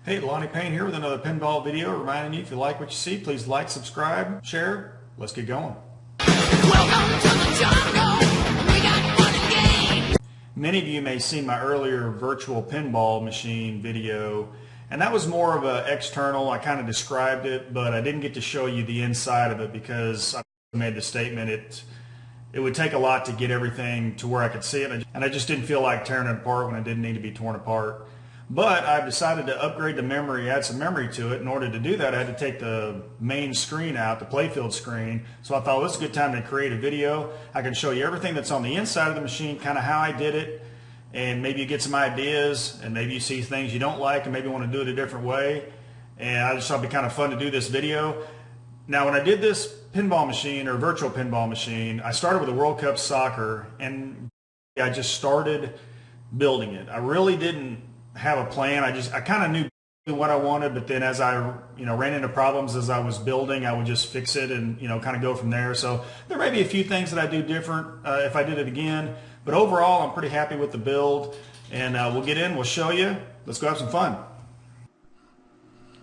Hey, Lonnie Payne here with another pinball video, reminding you if you like what you see, please like, subscribe, share. Let's get going. Welcome to the jungle. We got fun and games. Many of you may have seen my earlier virtual pinball machine video, and that was more of an external. I kind of described it, but I didn't get to show you the inside of it because I made the statement it would take a lot to get everything to where I could see it, and I just didn't feel like tearing it apart when it didn't need to be torn apart. But I've decided to upgrade the memory, add some memory to it. In order to do that, I had to take the main screen out, the playfield screen. So I thought, well, this is a good time to create a video. I can show you everything that's on the inside of the machine, kind of how I did it, and maybe you get some ideas, and maybe you see things you don't like and maybe want to do it a different way. And I just thought it'd be kind of fun to do this video. Now, when I did this pinball machine, or virtual pinball machine, I started with a World Cup soccer, and I just started building it. I really didn't have a plan. I kind of knew what I wanted, but then as I ran into problems as I was building, I would just fix it and kind of go from there. So there may be a few things that I do different if I did it again, but overall I'm pretty happy with the build, and we'll get in, we'll show you. Let's go have some fun.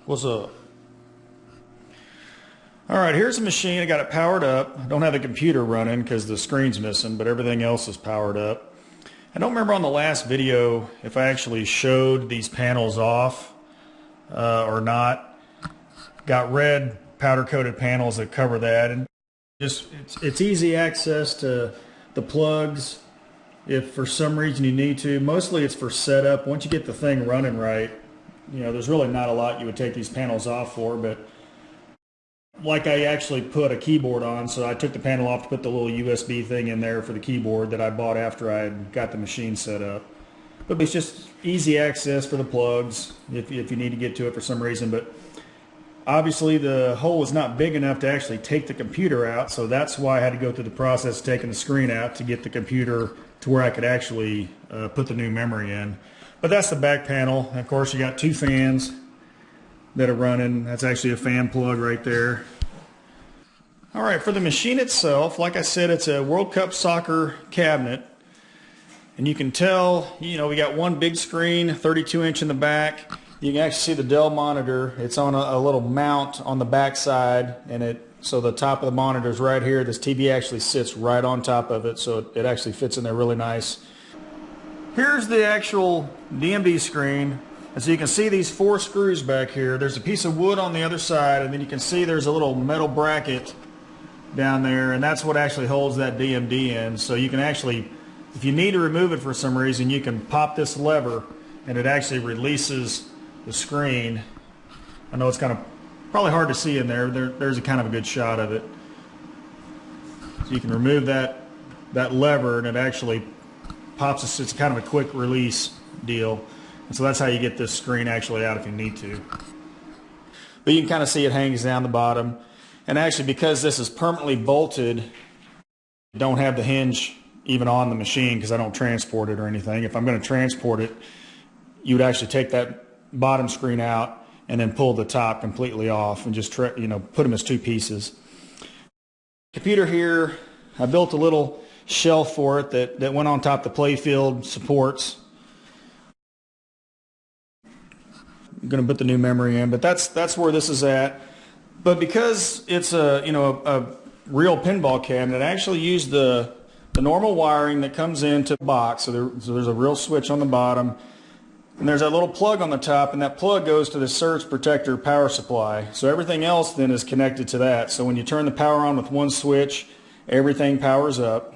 What's up? Alright, here's the machine. I got it powered up. I don't have the computer running because the screen's missing, but everything else is powered up. I don't remember on the last video if I actually showed these panels off or not. Got red powder coated panels that cover that, and just it's easy access to the plugs if for some reason you need to. Mostly it's for setup. Once you get the thing running right, there's really not a lot you would take these panels off for, but like I actually put a keyboard on, so I took the panel off to put the little USB thing in there for the keyboard that I bought after I had got the machine set up. But it's just easy access for the plugs if you need to get to it for some reason. But obviously the hole is not big enough to actually take the computer out, so that's why I had to go through the process of taking the screen out to get the computer to where I could actually put the new memory in. But that's the back panel. And of course you got two fans that are running. That's actually a fan plug right there. Alright, for the machine itself, like I said, it's a World Cup soccer cabinet, and you can tell, we got one big screen, 32-inch in the back. You can actually see the Dell monitor. It's on a little mount on the back side, and so the top of the monitor is right here. This TV actually sits right on top of it, so it actually fits in there really nice. Here's the actual DMD screen. And so you can see these four screws back here. There's a piece of wood on the other side, and then you can see there's a little metal bracket down there, and that's what actually holds that DMD in. So you can actually, if you need to remove it for some reason, you can pop this lever and it actually releases the screen. I know it's kind of probably hard to see in there. There's a kind of a good shot of it. So you can remove that lever and it actually pops. It's kind of a quick release deal. And so that's how you get this screen actually out if you need to. But you can kind of see it hangs down the bottom. And actually, because this is permanently bolted, I don't have the hinge even on the machine because I don't transport it or anything. If I'm going to transport it, you would actually take that bottom screen out and then pull the top completely off and just put them as two pieces. Computer here, I built a little shelf for it that went on top of the playfield supports. I'm going to put the new memory in, but that's where this is at. But because it's a real pinball cabinet, I actually used the normal wiring that comes into the box. So there's a real switch on the bottom, and there's a little plug on the top, and that plug goes to the surge protector power supply. So everything else then is connected to that. So when you turn the power on with one switch, everything powers up.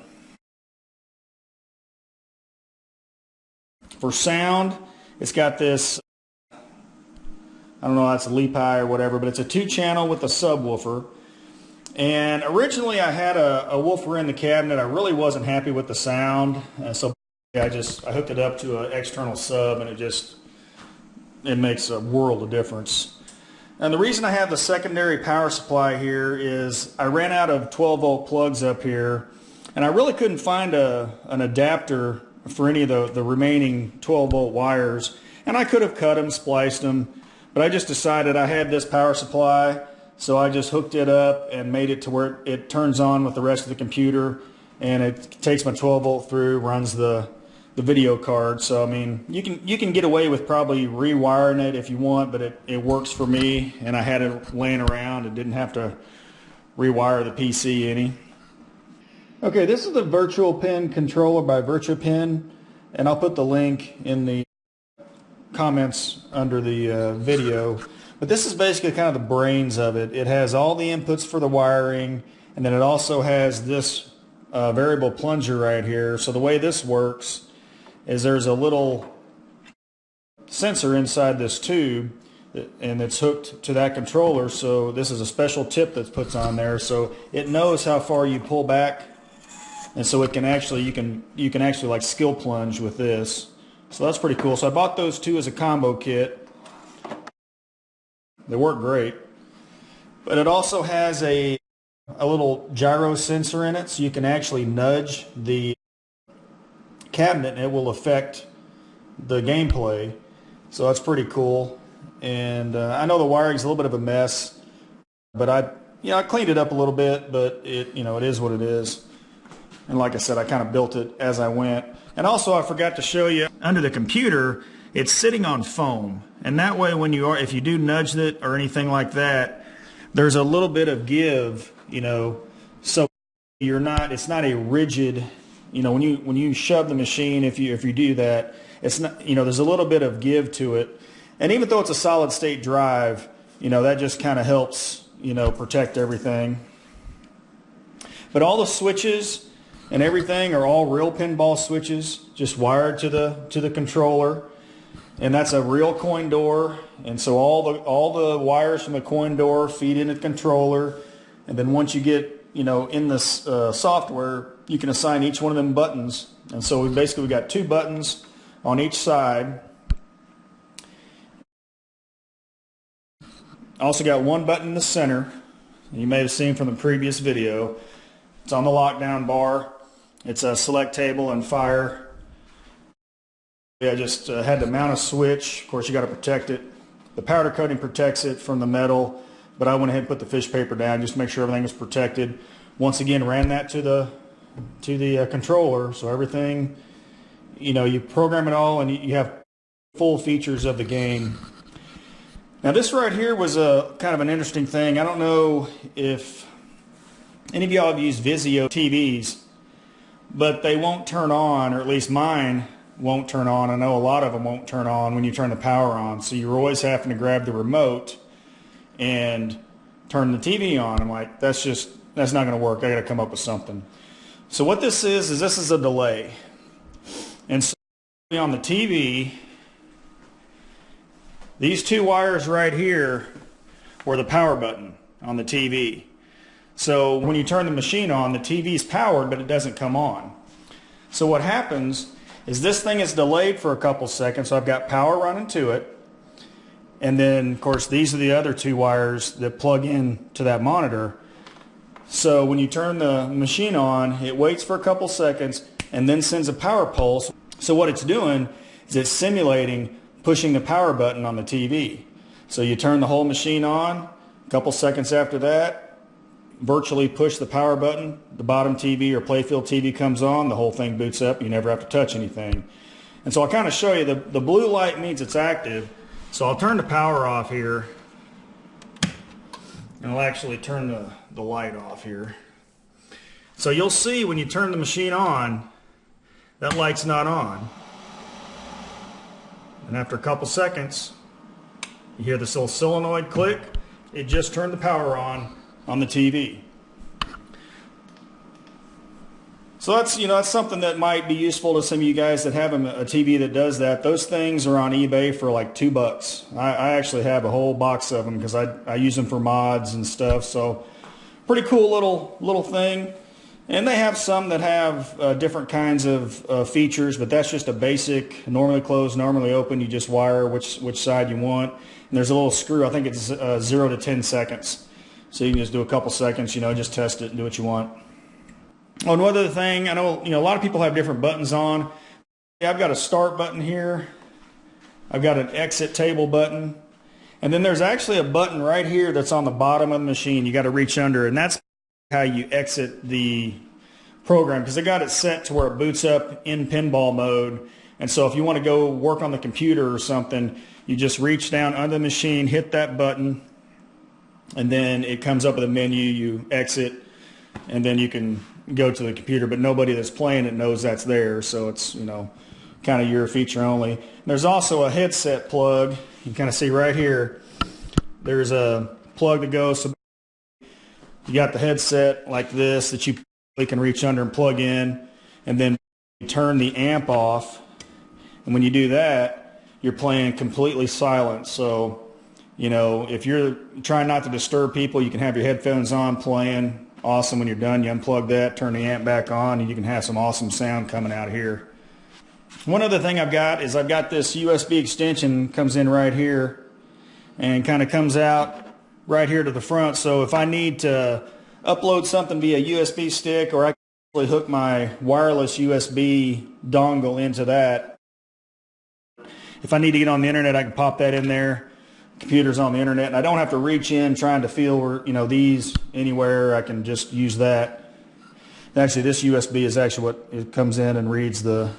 For sound, it's got this, I don't know, that's a Lepi or whatever, but it's a 2-channel with a subwoofer. And originally I had a woofer in the cabinet. I really wasn't happy with the sound, so I hooked it up to an external sub, and it makes a world of difference. And the reason I have the secondary power supply here is I ran out of 12-volt plugs up here, and I really couldn't find an adapter for any of the remaining 12-volt wires. And I could have cut them, spliced them, but I just decided I had this power supply, so I just hooked it up and made it to where it turns on with the rest of the computer, and it takes my 12-volt through, runs the the video card. So I mean, you can get away with probably rewiring it if you want, but it works for me, and I had it laying around and didn't have to rewire the PC any. Okay, this is the Virtual Pin controller by Virtual Pin, and I'll put the link in the comments under the video. But this is basically kind of the brains of it. It has all the inputs for the wiring, and then it also has this variable plunger right here. So the way this works is there's a little sensor inside this tube, and it's hooked to that controller. So this is a special tip that's put on there, so it knows how far you pull back, and so it can actually you can actually like skill plunge with this. So that's pretty cool. So I bought those two as a combo kit. They work great, but it also has a little gyro sensor in it, so you can actually nudge the cabinet and it will affect the gameplay. So that's pretty cool. And I know the wiring's a little bit of a mess, but I cleaned it up a little bit, but it is what it is. And like I said, I kind of built it as I went. And also I forgot to show you, under the computer, it's sitting on foam. And that way if you do nudge it or anything like that, there's a little bit of give, so it's not a rigid, when you shove the machine, if you do that, it's not, there's a little bit of give to it. And even though it's a solid state drive, that just kind of helps, protect everything. But all the switches and everything are all real pinball switches, just wired to the controller. And that's a real coin door, and so all the wires from the coin door feed into the controller. And then once you get in this software, you can assign each one of them buttons. And so we got two buttons on each side. Also got one button in the center. You may have seen from the previous video. It's on the lockdown bar. It's a select table and fire. I just had to mount a switch. Of course, you got to protect it. The powder coating protects it from the metal, but I went ahead and put the fish paper down just to make sure everything was protected. Once again, ran that to the controller, so everything, you program it all and you have full features of the game. Now this right here was a kind of an interesting thing. I don't know if any of y'all have used Vizio TVs, but they won't turn on, or at least mine won't turn on. I know a lot of them won't turn on when you turn the power on, so you're always having to grab the remote and turn the TV on. I'm like, that's not going to work. I got to come up with something. So what this is this is a delay. And so on the TV, these two wires right here were the power button on the TV. So when you turn the machine on, the TV's powered, but it doesn't come on. So what happens is this thing is delayed for a couple seconds, so I've got power running to it. And then, of course, these are the other two wires that plug in to that monitor. So when you turn the machine on, it waits for a couple seconds and then sends a power pulse. So what it's doing is it's simulating pushing the power button on the TV. So you turn the whole machine on, a couple seconds after that, virtually push the power button, the bottom TV or playfield TV comes on, the whole thing boots up, you never have to touch anything. And so I'll kind of show you, the blue light means it's active. So I'll turn the power off here, and I'll actually turn the light off here. So you'll see when you turn the machine on, that light's not on. And after a couple seconds, you hear this little solenoid click. It just turned the power on the TV. So that's something that might be useful to some of you guys that have a TV that does that. Those things are on eBay for like $2. I actually have a whole box of them because I use them for mods and stuff. So pretty cool little thing. And they have some that have different kinds of features, but that's just a basic, normally closed, normally open. You just wire which side you want. And there's a little screw. I think it's 0 to 10 seconds. So you can just do a couple seconds, just test it and do what you want. Oh, and one other thing, I know, a lot of people have different buttons on. I've got a start button here. I've got an exit table button. And then there's actually a button right here that's on the bottom of the machine. You got to reach under, and that's how you exit the program, because I got it set to where it boots up in pinball mode. And so if you want to go work on the computer or something, you just reach down under the machine, hit that button, and then it comes up with a menu. You exit, and then you can go to the computer, but nobody that's playing it knows that's there, so it's, you know, kind of your feature only. And there's also a headset plug. You can kind of see right here, there's a plug that goes, so you got the headset like this that you can reach under and plug in, and then turn the amp off, and when you do that, you're playing completely silent. So, you know, if you're trying not to disturb people, you can have your headphones on playing. Awesome. When you're done, you unplug that, turn the amp back on, and you can have some awesome sound coming out here. One other thing I've got is I've got this USB extension, comes in right here and kind of comes out right here to the front. So if I need to upload something via USB stick, or I can actually hook my wireless USB dongle into that. If I need to get on the internet, I can pop that in there. Computer's on the internet, and I don't have to reach in trying to feel, you know, these anywhere. I can just use that. Actually, this USB is actually what it comes in and reads the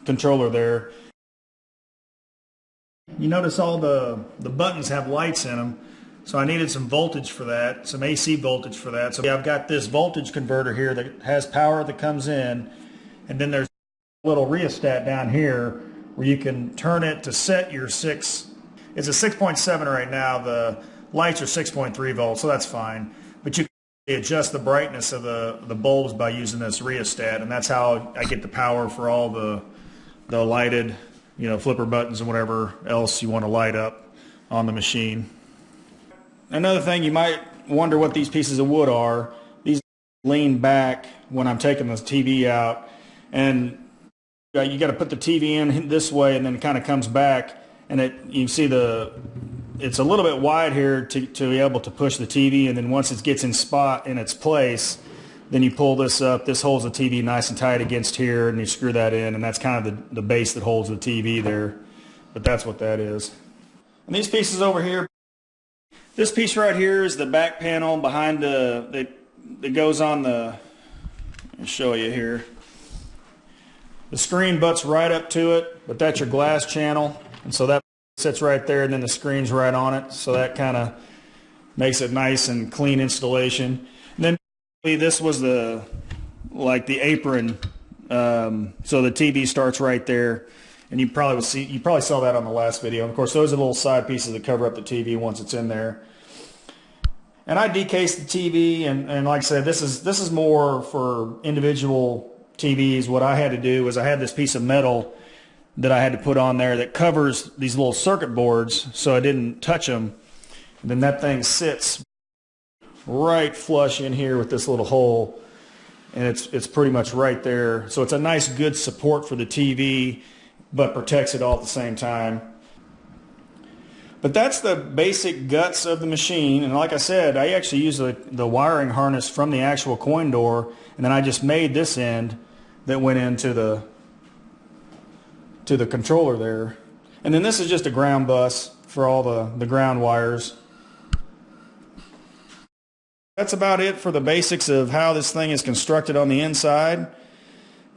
controller there. You notice all the buttons have lights in them, so I needed some voltage for that, some AC voltage for that. So I've got this voltage converter here that has power that comes in, and then there's a little rheostat down here where you can turn it to set your 6. It's a 6.7 right now. The lights are 6.3 volts, so that's fine. But you can adjust the brightness of the bulbs by using this rheostat, and that's how I get the power for all the lighted, you know, flipper buttons and whatever else you want to light up on the machine. Another thing, you might wonder what these pieces of wood are. These lean back when I'm taking the TV out, and you got to put the TV in this way, and then it kind of comes back. And you can see it's a little bit wide here to be able to push the TV, and then once it gets in its place, then you pull this up. This holds the TV nice and tight against here, and you screw that in, and that's kind of the base that holds the TV there. But that's what that is. And these pieces over here, this piece right here is the back panel behind that goes on the, I'll show you here. The screen butts right up to it, but that's your glass channel. And so that sits right there, and then the screen's right on it. So that kind of makes it nice and clean installation. And then this was the apron. So the TV starts right there, and you probably saw that on the last video. And of course, those are little side pieces that cover up the TV once it's in there. And I decased the TV, and like I said, this is more for individual TVs. What I had to do was I had this piece of metal that I had to put on there that covers these little circuit boards so I didn't touch them. And then that thing sits right flush in here with this little hole, and it's pretty much right there. So it's a nice good support for the TV, but protects it all at the same time. But that's the basic guts of the machine. And like I said, I actually used the wiring harness from the actual coin door, and then I just made this end that went into the controller there. And then this is just a ground bus for all the ground wires. That's about it for the basics of how this thing is constructed on the inside.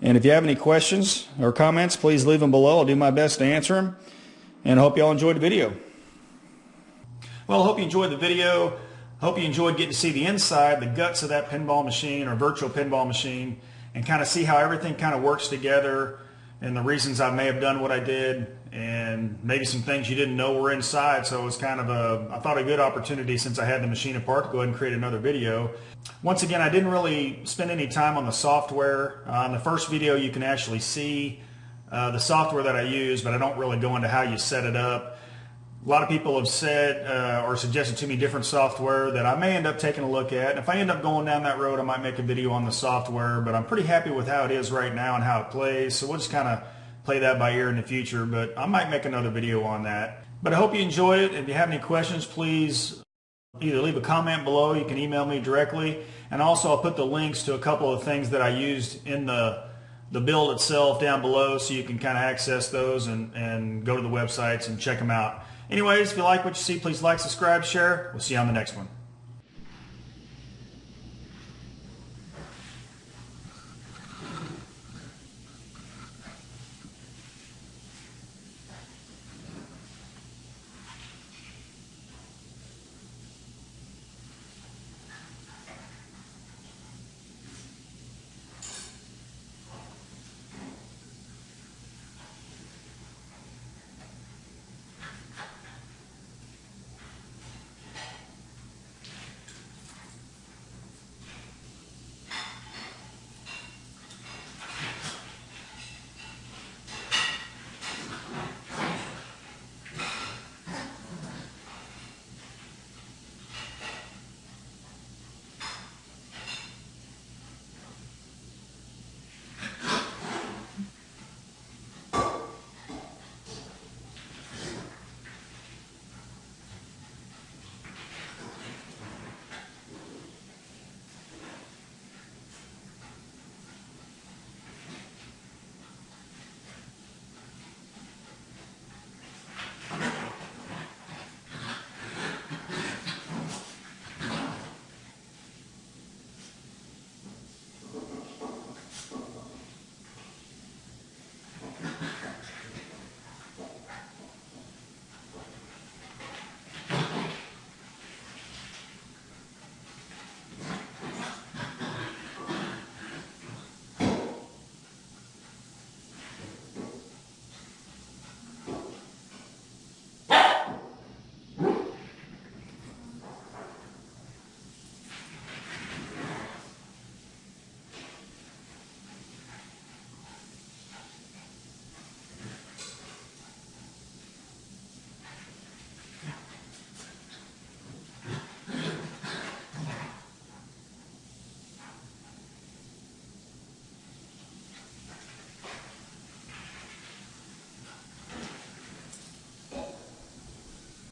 And if you have any questions or comments, please leave them below. I'll do my best to answer them. And I hope you all enjoyed the video. Well, I hope you enjoyed the video. I hope you enjoyed getting to see the inside, the guts of that pinball machine or virtual pinball machine, and kind of see how everything kind of works together, and the reasons I may have done what I did, and maybe some things you didn't know were inside. So it was kind of I thought a good opportunity, since I had the machine apart, to go ahead and create another video. Once again, I didn't really spend any time on the software. On the first video, you can actually see the software that I use, but I don't really go into how you set it up. A lot of people have said or suggested to me different software that I may end up taking a look at. And if I end up going down that road, I might make a video on the software, but I'm pretty happy with how it is right now and how it plays. So we'll just kind of play that by ear in the future, but I might make another video on that. But I hope you enjoyed it. If you have any questions, please either leave a comment below. You can email me directly. And also I'll put the links to a couple of things that I used in the build itself down below, so you can kind of access those and go to the websites and check them out. Anyways, if you like what you see, please like, subscribe, share. We'll see you on the next one.